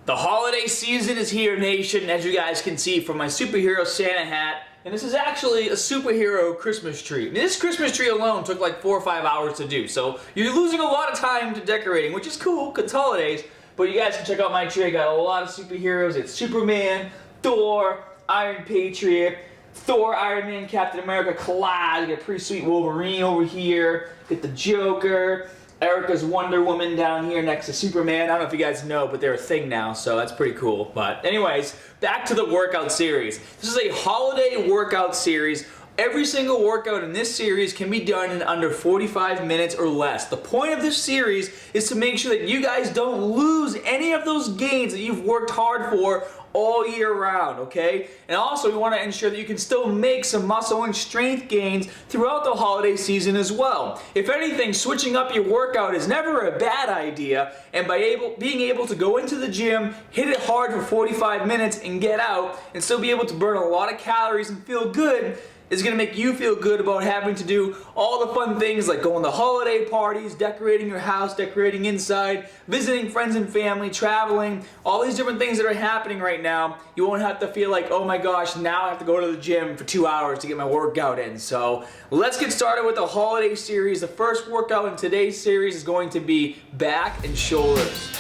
The holiday season is here, nation, as you guys can see from my superhero Santa hat. And this is actually a superhero Christmas tree. This Christmas tree alone took like 4 or 5 hours to do, so you're losing a lot of time to decorating, which is cool, because it's holidays. But you guys can check out my tree. I got a lot of superheroes. It's Superman, Thor, Iron Patriot, Thor, Iron Man, Captain America, collage. Get a pretty sweet Wolverine over here. Get the Joker. Erica's Wonder Woman down here next to Superman. I don't know if you guys know, but they're a thing now, so that's pretty cool. But anyways, back to the workout series. This is a holiday workout series. Every single workout in this series can be done in under 45 minutes or less. The point of this series is to make sure that you guys don't lose any of those gains that you've worked hard for all year round, okay? And also we want to ensure that you can still make some muscle and strength gains throughout the holiday season as well. If anything, switching up your workout is never a bad idea, and by being able to go into the gym, hit it hard for 45 minutes and get out, and still be able to burn a lot of calories and feel good, is going to make you feel good about having to do all the fun things like going to holiday parties, decorating your house, decorating inside, visiting friends and family, traveling, all these different things that are happening right now. You won't have to feel like, oh my gosh, now I have to go to the gym for 2 hours to get my workout in. So let's get started with the holiday series. The first workout in today's series is going to be back and shoulders.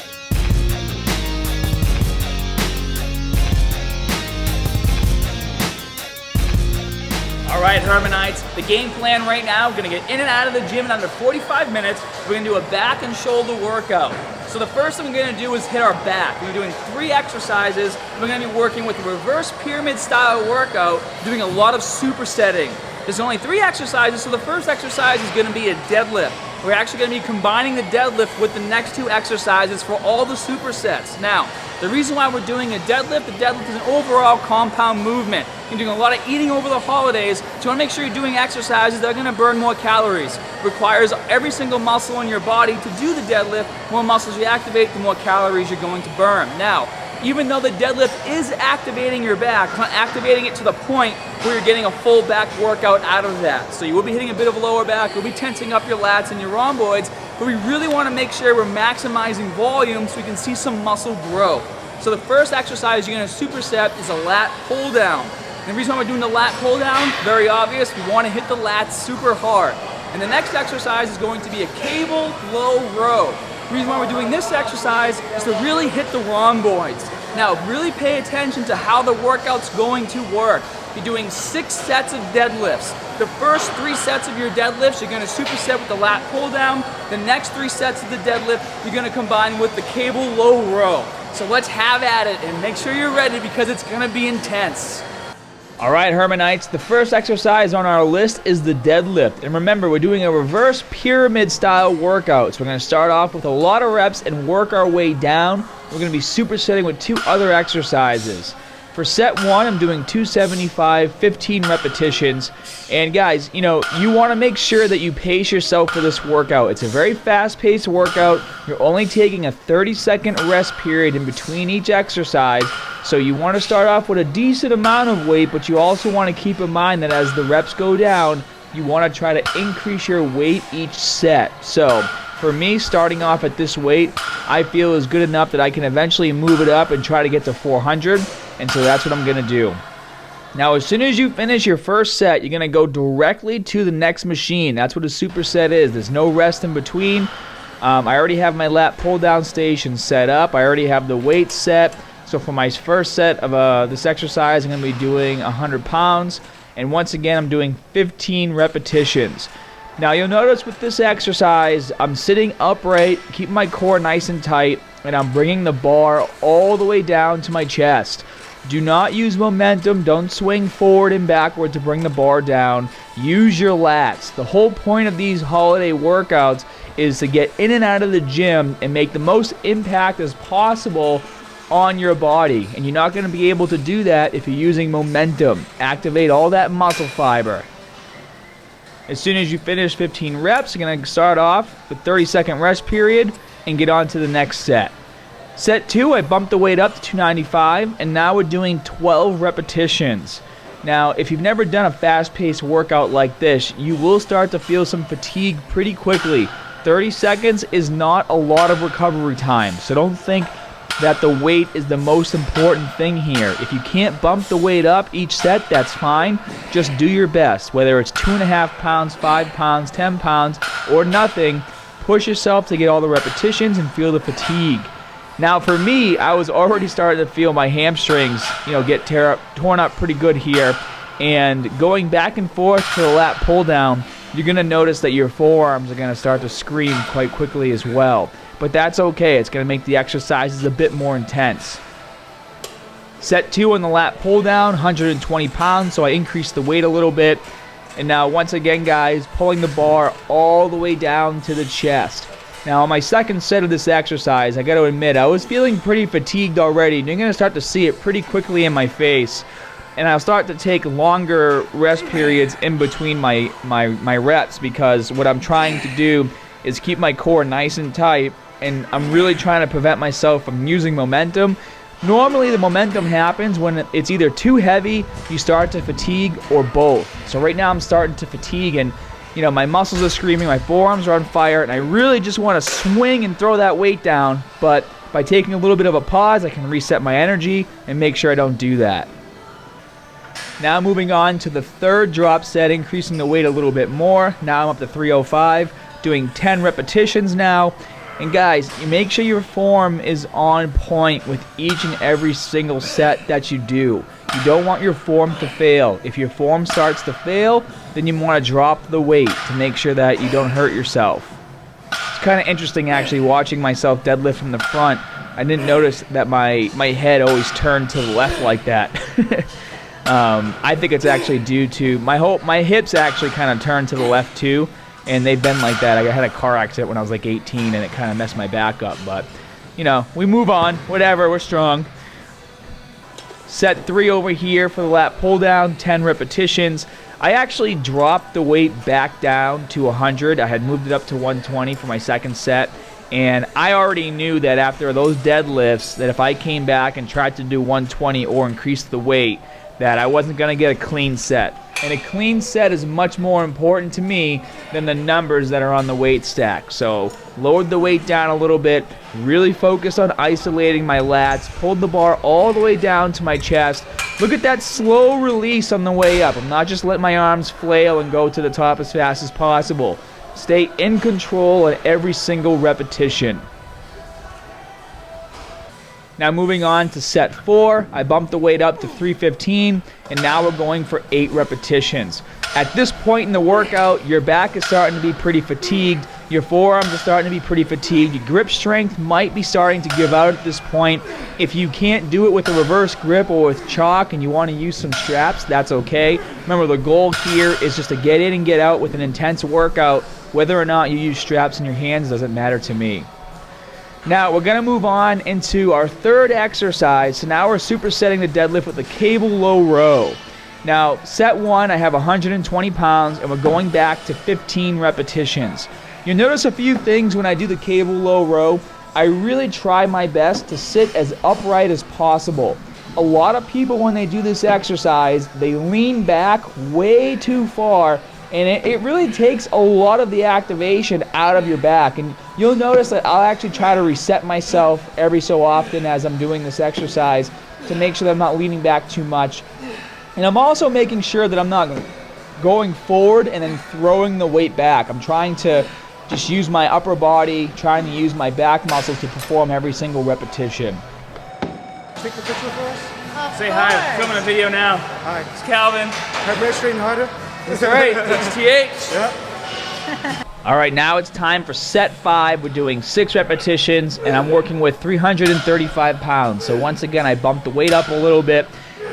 Alright, Hermanites, the game plan right now, we're going to get in and out of the gym in under 45 minutes. We're going to do a back and shoulder workout. So the first thing we're going to do is hit our back. We're doing 3 exercises. We're going to be working with a reverse pyramid style workout, doing a lot of supersetting. There's only 3 exercises, so the first exercise is going to be a deadlift. We're actually going to be combining the deadlift with the next 2 exercises for all the supersets. Now, the reason why we're doing a deadlift, the deadlift is an overall compound movement. You're doing a lot of eating over the holidays, so you want to make sure you're doing exercises that are going to burn more calories. It requires every single muscle in your body to do the deadlift. The more muscles you activate, the more calories you're going to burn. Now, even though the deadlift is activating your back, it's not activating it to the point where you're getting a full back workout out of that. So you will be hitting a bit of a lower back, you'll be tensing up your lats and your rhomboids, but we really want to make sure we're maximizing volume so we can see some muscle grow. So the first exercise you're going to superset is a lat pull down. And the reason why we're doing the lat pull down, very obvious, we want to hit the lats super hard. And the next exercise is going to be a cable low row. The reason why we're doing this exercise is to really hit the rhomboids. Now, really pay attention to how the workout's going to work. You're doing 6 sets of deadlifts. The first 3 sets of your deadlifts, you're going to superset with the lat pull down. The next 3 sets of the deadlift, you're going to combine with the cable low row. So let's have at it and make sure you're ready because it's going to be intense. Alright, Hermanites, the first exercise on our list is the deadlift. And remember, we're doing a reverse pyramid style workout. So we're going to start off with a lot of reps and work our way down. We're going to be supersetting with 2 other exercises. For set 1, I'm doing 275, 15 repetitions. And guys, you want to make sure that you pace yourself for this workout. It's a very fast-paced workout. You're only taking a 30-second rest period in between each exercise. So you want to start off with a decent amount of weight, but you also want to keep in mind that as the reps go down, you want to try to increase your weight each set. So for me, starting off at this weight, I feel is good enough that I can eventually move it up and try to get to 400. And so that's what I'm going to do. Now, as soon as you finish your first set, you're going to go directly to the next machine. That's what a superset is. There's no rest in between. I already have my lat pull down station set up. I already have the weight set. So for my first set of this exercise, I'm going to be doing 100 pounds. And once again, I'm doing 15 repetitions. Now, you'll notice with this exercise, I'm sitting upright, keeping my core nice and tight, and I'm bringing the bar all the way down to my chest. Do not use momentum. Don't swing forward and backward to bring the bar down. Use your lats. The whole point of these holiday workouts is to get in and out of the gym and make the most impact as possible on your body. And you're not going to be able to do that if you're using momentum. Activate all that muscle fiber. As soon as you finish 15 reps, you're going to start off with 30-second rest period and get on to the next set. Set 2, I bumped the weight up to 295, and now we're doing 12 repetitions. Now, if you've never done a fast-paced workout like this, you will start to feel some fatigue pretty quickly. 30 seconds is not a lot of recovery time, so don't think that the weight is the most important thing here. If you can't bump the weight up each set, that's fine. Just do your best, whether it's 2.5 pounds, 5 pounds, 10 pounds, or nothing. Push yourself to get all the repetitions and feel the fatigue. Now for me, I was already starting to feel my hamstrings, get torn up pretty good here. And going back and forth to the lat pull down, you're going to notice that your forearms are going to start to scream quite quickly as well. But that's okay. It's going to make the exercises a bit more intense. Set 2 on the lat pull down, 120 pounds, so I increased the weight a little bit. And now once again, guys, pulling the bar all the way down to the chest. Now on my second set of this exercise, I got to admit, I was feeling pretty fatigued already. And you're going to start to see it pretty quickly in my face. And I'll start to take longer rest periods in between my reps, because what I'm trying to do is keep my core nice and tight, and I'm really trying to prevent myself from using momentum. Normally the momentum happens when it's either too heavy, you start to fatigue, or both. So right now I'm starting to fatigue, and my muscles are screaming, my forearms are on fire, and I really just want to swing and throw that weight down. But by taking a little bit of a pause, I can reset my energy and make sure I don't do that. Now moving on to the third drop set, increasing the weight a little bit more. Now I'm up to 305, doing 10 repetitions now. And guys, you make sure your form is on point with each and every single set that you do. You don't want your form to fail. If your form starts to fail, then you want to drop the weight to make sure that you don't hurt yourself. It's kind of interesting actually watching myself deadlift from the front. I didn't notice that my head always turned to the left like that. I think it's actually due to my hips actually kind of turned to the left too, and they've been like that. I had a car accident when I was like 18, and it kind of messed my back up. But we move on. Whatever, we're strong. Set 3 over here for the lat pull down, 10 repetitions. I actually dropped the weight back down to 100. I had moved it up to 120 for my second set. And I already knew that after those deadlifts, that if I came back and tried to do 120 or increase the weight, that I wasn't going to get a clean set. And a clean set is much more important to me than the numbers that are on the weight stack. So lowered the weight down a little bit, really focused on isolating my lats, pulled the bar all the way down to my chest. Look at that slow release on the way up. I'm not just letting my arms flail and go to the top as fast as possible. Stay in control at every single repetition. Now moving on to set 4, I bumped the weight up to 315, and now we're going for 8 repetitions. At this point in the workout, your back is starting to be pretty fatigued, your forearms are starting to be pretty fatigued, your grip strength might be starting to give out at this point. If you can't do it with a reverse grip or with chalk and you want to use some straps, that's okay. Remember, the goal here is just to get in and get out with an intense workout. Whether or not you use straps in your hands doesn't matter to me. Now we're going to move on into our third exercise. So now we're supersetting the deadlift with a cable low row. Now set 1, I have 120 pounds, and we're going back to 15 repetitions. You'll notice a few things when I do the cable low row. I really try my best to sit as upright as possible. A lot of people, when they do this exercise, they lean back way too far, and it really takes a lot of the activation out of your back. And you'll notice that I'll actually try to reset myself every so often as I'm doing this exercise to make sure that I'm not leaning back too much. And I'm also making sure that I'm not going forward and then throwing the weight back. I'm trying to just use my upper body, trying to use my back muscles to perform every single repetition. Take the picture for us? Say hi, I'm filming a video now. Hi. It's Calvin. Have you training harder? That's right, it's TH. Yeah. All right, now it's time for set 5. We're doing 6 repetitions, and I'm working with 335 pounds. So once again, I bumped the weight up a little bit.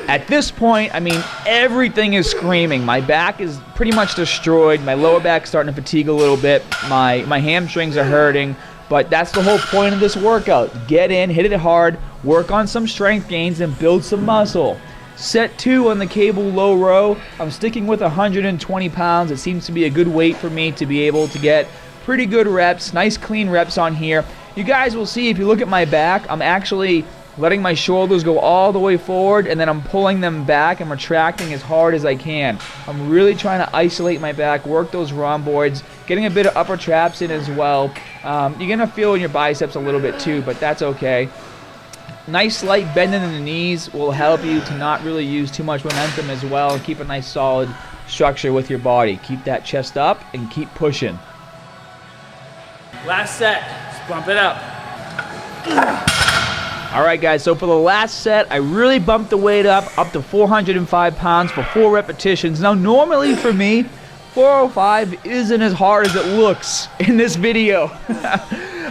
At this point, I mean, everything is screaming. My back is pretty much destroyed. My lower back's starting to fatigue a little bit. My hamstrings are hurting. But that's the whole point of this workout. Get in, hit it hard, work on some strength gains, and build some muscle. Set 2 on the cable low row. I'm sticking with 120 pounds. It seems to be a good weight for me to be able to get pretty good reps, nice clean reps on here. You guys will see if you look at my back, I'm actually letting my shoulders go all the way forward, and then I'm pulling them back and retracting as hard as I can. I'm really trying to isolate my back, work those rhomboids, getting a bit of upper traps in as well. You're going to feel in your biceps a little bit too, but that's okay. Nice slight bend in the knees will help you to not really use too much momentum as well. Keep a nice solid structure with your body. Keep that chest up and keep pushing. Last set, let's bump it up. All right, guys, so for the last set, I really bumped the weight up to 405 pounds for 4 repetitions. Now, normally for me, 405 isn't as hard as it looks in this video.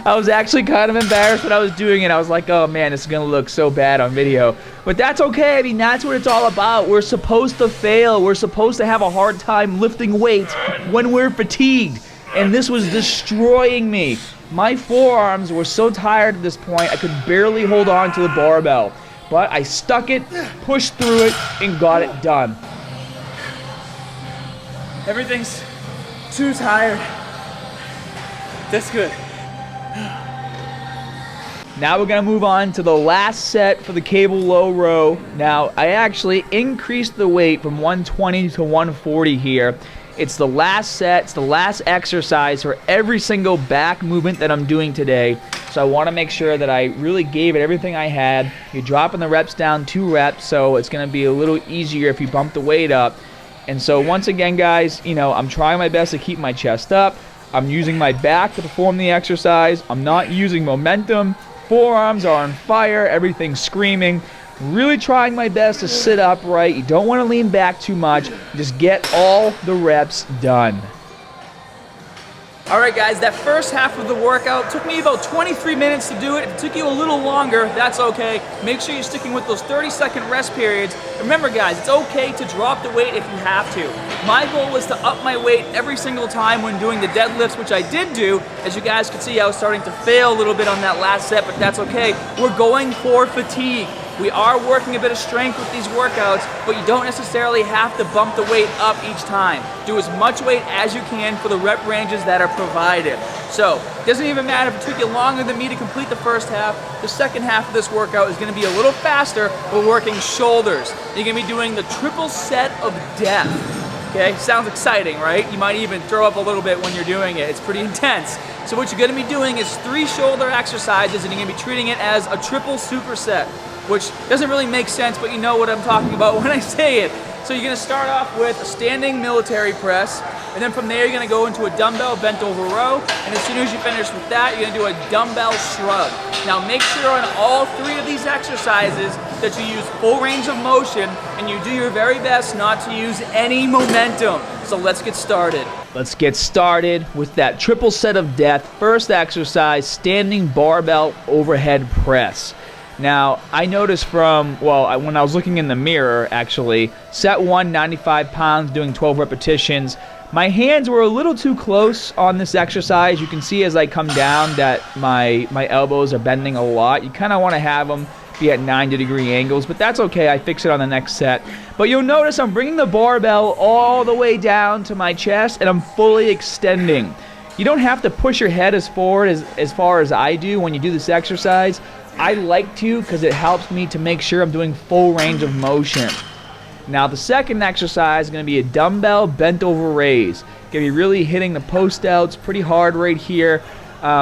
I was actually kind of embarrassed when I was doing it. I was like, oh man, this is gonna look so bad on video. But that's okay. I mean, that's what it's all about. We're supposed to fail. We're supposed to have a hard time lifting weights when we're fatigued. And this was destroying me. My forearms were so tired at this point, I could barely hold on to the barbell. But I stuck it, pushed through it, and got it done. Everything's too tired. That's good. Now we're gonna move on to the last set for the cable low row. Now, I actually increased the weight from 120 to 140 here. It's the last set, it's the last exercise for every single back movement that I'm doing today. So I wanna make sure that I really gave it everything I had. You're dropping the reps down 2 reps, so it's gonna be a little easier if you bump the weight up. And so once again, guys, you know, I'm trying my best to keep my chest up. I'm using my back to perform the exercise. I'm not using momentum. Forearms are on fire, everything's screaming. Really trying my best to sit upright. You don't want to lean back too much. Just get all the reps done. All right, guys, that first half of the workout took me about 23 minutes to do it. If it took you a little longer, that's okay. Make sure you're sticking with those 30-second rest periods. Remember, guys, it's okay to drop the weight if you have to. My goal was to up my weight every single time when doing the deadlifts, which I did do. As you guys can see, I was starting to fail a little bit on that last set, but that's okay. We're going for fatigue. We are working a bit of strength with these workouts, but you don't necessarily have to bump the weight up each time. Do as much weight as you can for the rep ranges that are provided. So, it doesn't even matter if it took you longer than me to complete the first half. The second half of this workout is gonna be a little faster. We're working shoulders. You're gonna be doing the triple set of death. Okay, sounds exciting, right? You might even throw up a little bit when you're doing it. It's pretty intense. So what you're gonna be doing is 3 shoulder exercises, and you're gonna be treating it as a triple superset, which doesn't really make sense, but you know what I'm talking about when I say it. So you're gonna start off with a standing military press, and then from there you're gonna go into a dumbbell bent-over row, and as soon as you finish with that, you're gonna do a dumbbell shrug. Now make sure on all 3 of these exercises that you use full range of motion, and you do your very best not to use any momentum. So let's get started. Let's get started with that triple set of death. First exercise, standing barbell overhead press. Now, I noticed from, well, when I was looking in the mirror, actually, set 1, 95 pounds, doing 12 repetitions, my hands were a little too close on this exercise. You can see as I come down that my elbows are bending a lot. You kind of want to have them be at 90-degree angles, but that's okay. I fix it on the next set. But you'll notice I'm bringing the barbell all the way down to my chest, and I'm fully extending. You don't have to push your head as far as I do when you do this exercise. I like to because it helps me to make sure I'm doing full range of motion. Now the second exercise is going to be a dumbbell bent-over raise. Going to be really hitting the post outs pretty hard right here.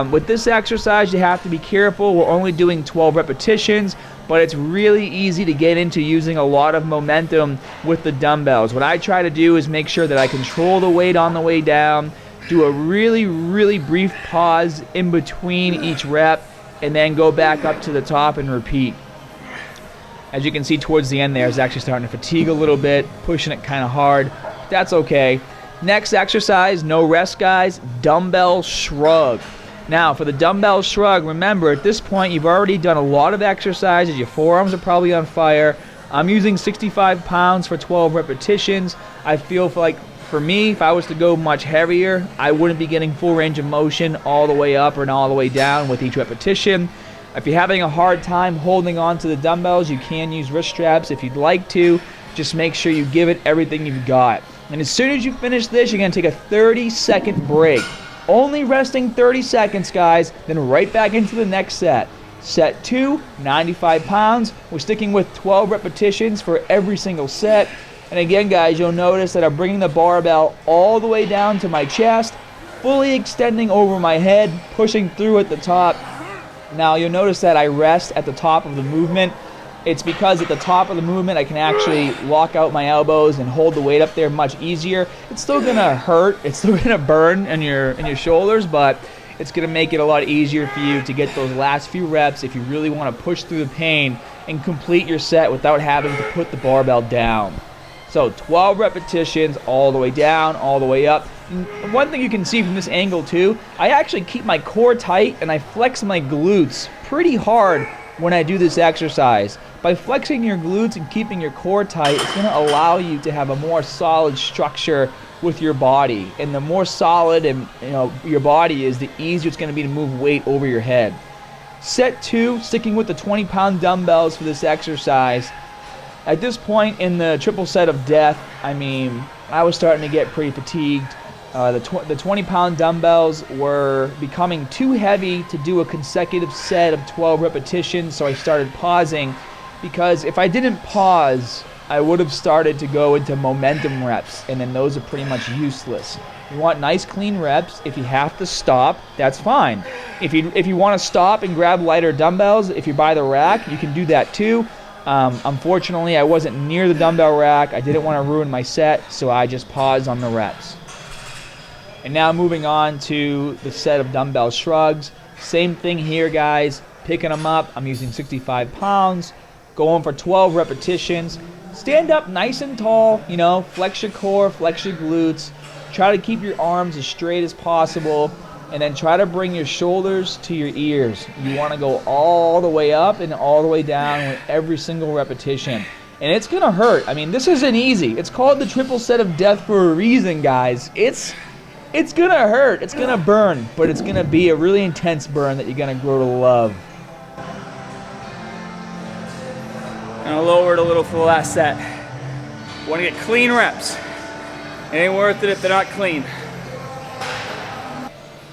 With this exercise, you have to be careful. We're only doing 12 repetitions, but it's really easy to get into using a lot of momentum with the dumbbells. What I try to do is make sure that I control the weight on the way down, do a really, really brief pause in between each rep, and then go back up to the top and repeat. As you can see towards the end there, it's actually starting to fatigue a little bit, pushing it kind of hard. That's okay. Next exercise, no rest, guys, dumbbell shrug. Now, for the dumbbell shrug, remember, at this point, you've already done a lot of exercises. Your forearms are probably on fire. I'm using 65 pounds for 12 repetitions. I feel for me, if I was to go much heavier, I wouldn't be getting full range of motion all the way up and all the way down with each repetition. If you're having a hard time holding on to the dumbbells, you can use wrist straps if you'd like to. Just make sure you give it everything you've got. And as soon as you finish this, you're going to take a 30-second break. Only resting 30 seconds, guys, then right back into the next set. Set 2, 95 pounds. We're sticking with 12 repetitions for every single set. And again, guys, you'll notice that I'm bringing the barbell all the way down to my chest, fully extending over my head, pushing through at the top. Now you'll notice that I rest at the top of the movement. It's because at the top of the movement I can actually lock out my elbows and hold the weight up there much easier. It's still gonna hurt, it's still gonna burn in your shoulders, but it's gonna make it a lot easier for you to get those last few reps if you really wanna push through the pain and complete your set without having to put the barbell down. So 12 repetitions all the way down, all the way up. And one thing you can see from this angle too, I actually keep my core tight and I flex my glutes pretty hard when I do this exercise. By flexing your glutes and keeping your core tight, it's going to allow you to have a more solid structure with your body. And the more solid and your body is, the easier it's going to be to move weight over your head. Set 2, sticking with the 20-pound dumbbells for this exercise. At this point in the triple set of death, I mean, I was starting to get pretty fatigued. The 20-pound dumbbells were becoming too heavy to do a consecutive set of 12 repetitions, so I started pausing, because if I didn't pause, I would have started to go into momentum reps, and then those are pretty much useless. You want nice clean reps. If you have to stop, that's fine. If you want to stop and grab lighter dumbbells, if you buy the rack, you can do that too. Unfortunately, I wasn't near the dumbbell rack. I didn't want to ruin my set, so I just paused on the reps. And now moving on to the set of dumbbell shrugs. Same thing here, guys. Picking them up. I'm using 65 pounds. Going for 12 repetitions. Stand up nice and tall. Flex your core, flex your glutes. Try to keep your arms as straight as possible. And then try to bring your shoulders to your ears. You want to go all the way up and all the way down with every single repetition. And it's going to hurt. I mean, this isn't easy. It's called the triple set of death for a reason, guys. It's going to hurt. It's going to burn. But it's going to be a really intense burn that you're going to grow to love. And I'll lower it a little for the last set. Want to get clean reps. It ain't worth it if they're not clean.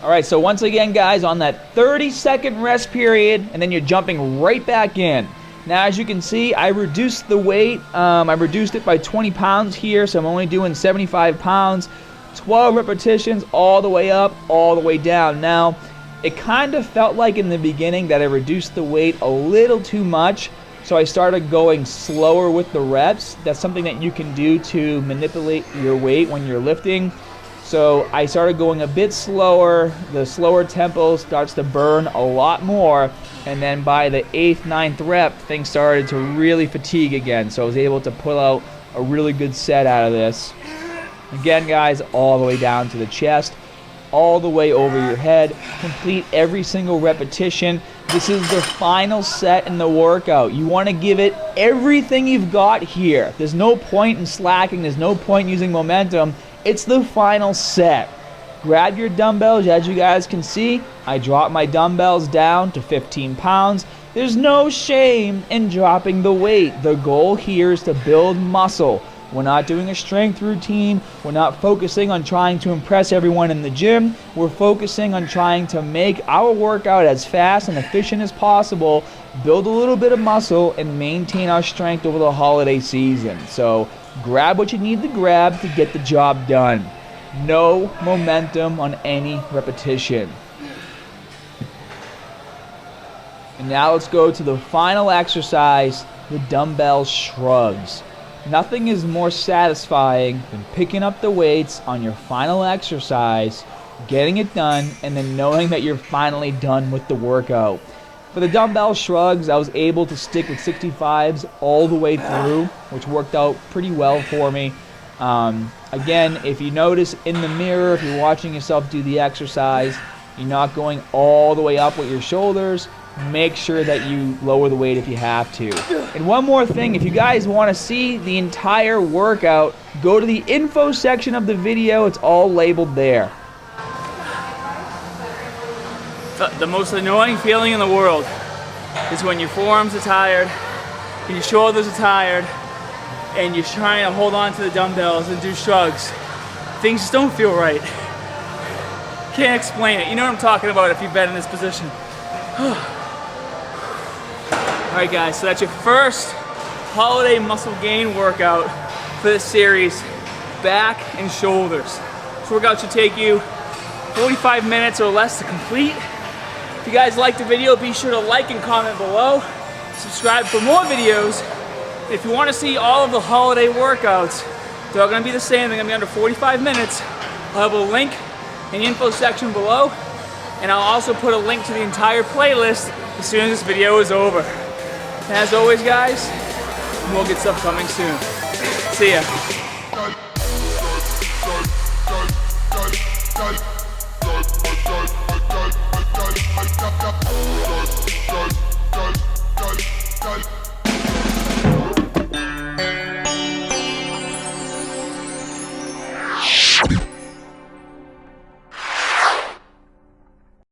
All right, so once again, guys, on that 30-second rest period, and then you're jumping right back in. Now, as you can see, I reduced the weight. I reduced it by 20 pounds here, so I'm only doing 75 pounds. 12 repetitions all the way up, all the way down. Now, it kind of felt like in the beginning that I reduced the weight a little too much, so I started going slower with the reps. That's something that you can do to manipulate your weight when you're lifting. So I started going a bit slower. The slower tempo starts to burn a lot more. And then by the 8th, 9th rep, things started to really fatigue again. So I was able to pull out a really good set out of this. Again, guys, all the way down to the chest, all the way over your head. Complete every single repetition. This is the final set in the workout. You want to give it everything you've got here. There's no point in slacking. There's no point in using momentum. It's the final set. Grab your dumbbells. As you guys can see, I dropped my dumbbells down to 15 pounds. There's no shame in dropping the weight. The goal here is to build muscle. We're not doing a strength routine. We're not focusing on trying to impress everyone in the gym. We're focusing on trying to make our workout as fast and efficient as possible, build a little bit of muscle, and maintain our strength over the holiday season. So grab what you need to grab to get the job done. No momentum on any repetition. And now let's go to the final exercise, the dumbbell shrugs. Nothing is more satisfying than picking up the weights on your final exercise, getting it done, and then knowing that you're finally done with the workout. For the dumbbell shrugs, I was able to stick with 65s all the way through, which worked out pretty well for me. Again, if you notice in the mirror, if you're watching yourself do the exercise, you're not going all the way up with your shoulders. Make sure that you lower the weight if you have to. And one more thing, if you guys want to see the entire workout, go to the info section of the video. It's all labeled there. The most annoying feeling in the world is when your forearms are tired, and your shoulders are tired, and you're trying to hold on to the dumbbells and do shrugs. Things just don't feel right. Can't explain it. You know what I'm talking about if you've been in this position. Alright guys, so that's your first holiday muscle gain workout for this series, back and shoulders. This workout should take you 45 minutes or less to complete. If you guys liked the video, be sure to like and comment below. Subscribe for more videos. If you want to see all of the holiday workouts, they're all going to be the same. They're going to be under 45 minutes. I'll have a link in the info section below, and I'll also put a link to the entire playlist as soon as this video is over. And as always, guys, more good stuff coming soon. See ya.